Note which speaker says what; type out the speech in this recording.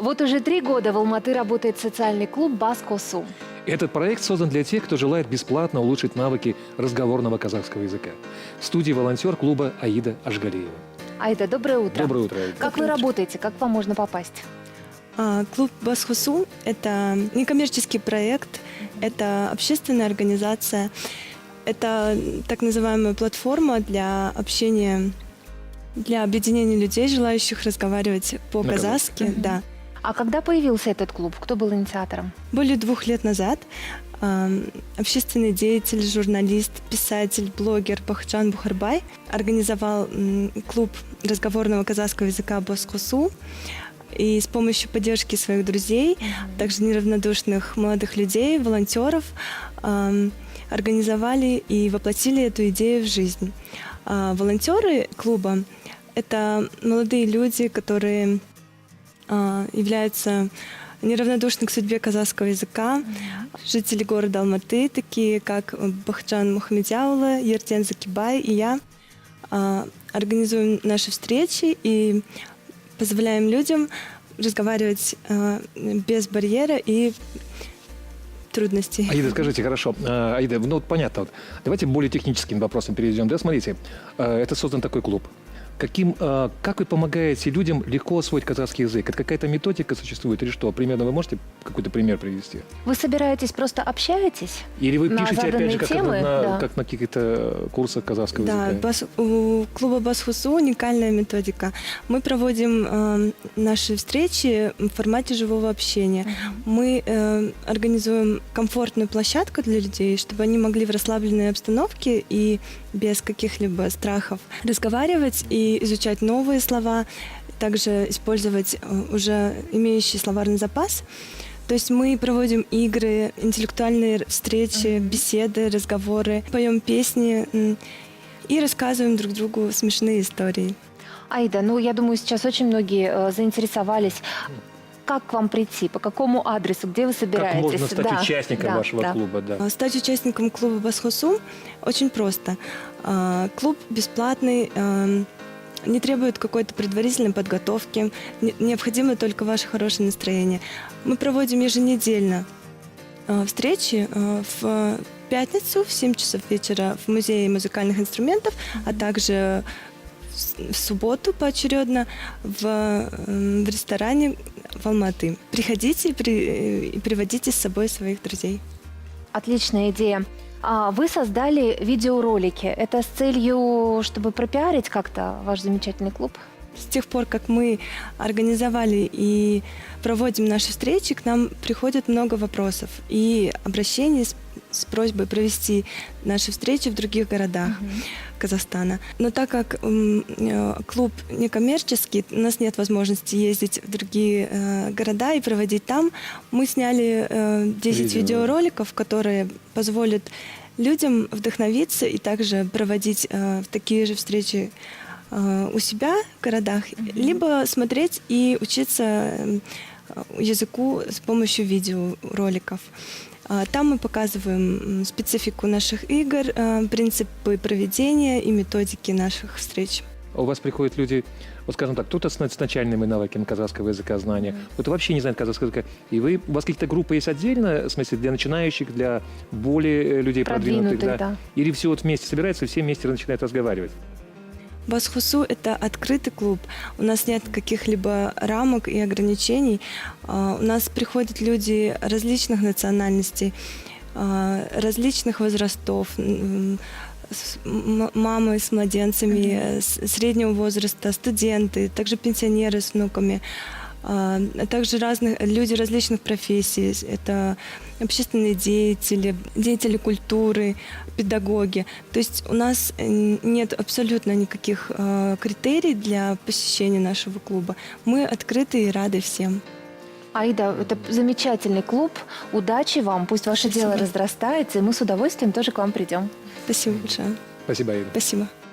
Speaker 1: Вот уже 3 года в Алматы работает социальный клуб «Бас-Косу».
Speaker 2: Этот проект создан для тех, кто желает бесплатно улучшить навыки разговорного казахского языка. В студии волонтер клуба Аида Ашгалиева.
Speaker 1: Аида, доброе утро.
Speaker 2: Доброе утро, Аида.
Speaker 1: Как вы работаете? Как к вам можно попасть?
Speaker 3: Клуб «Бас-Косу» — это некоммерческий проект, это общественная организация, это так называемая платформа для общения, для объединения людей, желающих разговаривать по-казахски. Да.
Speaker 1: А когда появился этот клуб? Кто был инициатором?
Speaker 3: Более 2 лет назад общественный деятель, журналист, писатель, блогер Бахытжан Бухарбай организовал клуб разговорного казахского языка «Бас-Косу». И с помощью поддержки своих друзей, также неравнодушных молодых людей, волонтеров, организовали и воплотили эту идею в жизнь. Волонтеры клуба – это молодые люди, которые являются неравнодушны к судьбе казахского языка, жители города Алматы, такие как Бахытжан Мухамедяула, Ертен Закибай и я, организуем наши встречи и позволяем людям разговаривать без барьера и трудностей.
Speaker 2: Аида, скажите, хорошо. Аида, ну вот понятно. Вот. Давайте более техническим вопросом перейдем. Да, смотрите, это создан такой клуб. Как вы помогаете людям легко освоить казахский язык? Это какая-то методика существует или что? Примерно вы можете какой-то пример привести?
Speaker 1: Вы собираетесь, просто общаетесь?
Speaker 2: Или вы
Speaker 1: на
Speaker 2: пишете, опять же,
Speaker 1: темы?
Speaker 2: как на каких-то курсах казахского языка?
Speaker 3: Да, у клуба «Бас-Косу» уникальная методика. Мы проводим наши встречи в формате живого общения. Мы организуем комфортную площадку для людей, чтобы они могли в расслабленной обстановке и без каких-либо страхов разговаривать и изучать новые слова, также использовать уже имеющий словарный запас. То есть мы проводим игры, интеллектуальные встречи, беседы, разговоры, поем песни и рассказываем друг другу смешные истории.
Speaker 1: Аида, ну я думаю, сейчас очень многие заинтересовались. Как к вам прийти? По какому адресу? Где вы собираетесь?
Speaker 2: Как можно стать участником вашего клуба? Да.
Speaker 3: Стать участником клуба «Бас-Косу» очень просто. Клуб бесплатный, не требует какой-то предварительной подготовки. Необходимо только ваше хорошее настроение. Мы проводим еженедельно встречи в пятницу в 7 часов вечера в Музее музыкальных инструментов, а также в субботу поочередно в ресторане в Алматы. Приходите и приводите с собой своих друзей.
Speaker 1: Отличная идея. Вы создали видеоролики. Это с целью, чтобы пропиарить как-то ваш замечательный клуб?
Speaker 3: С тех пор, как мы организовали и проводим наши встречи, к нам приходит много вопросов и обращений с просьбой провести наши встречи в других городах Казахстана. Но так как клуб некоммерческий, у нас нет возможности ездить в другие города и проводить там, мы сняли 10 видеороликов, которые позволят людям вдохновиться и также проводить такие же встречи у себя в городах, либо смотреть и учиться языку с помощью видеороликов. Там мы показываем специфику наших игр, принципы проведения и методики наших встреч.
Speaker 2: У вас приходят люди, вот скажем так, кто-то с начальными навыками казахского языка, знания, кто-то вообще не знает казахского языка. И у вас какие-то группы есть отдельно, в смысле, для начинающих, для более людей продвинутых? Да? Или все вот вместе собираются и все вместе начинают разговаривать?
Speaker 3: «Бас-Косу» — это открытый клуб. У нас нет каких-либо рамок и ограничений. У нас приходят люди различных национальностей, различных возрастов, мамы с младенцами, среднего возраста, студенты, также пенсионеры с внуками, а также люди различных профессий. Это общественные деятели, деятели культуры, педагоги. То есть у нас нет абсолютно никаких критерий для посещения нашего клуба. Мы открыты и рады всем.
Speaker 1: Аида, это замечательный клуб. Удачи вам. Пусть ваше дело разрастается, и мы с удовольствием тоже к вам придем.
Speaker 3: Спасибо большое.
Speaker 2: Спасибо, Аида.
Speaker 3: Спасибо.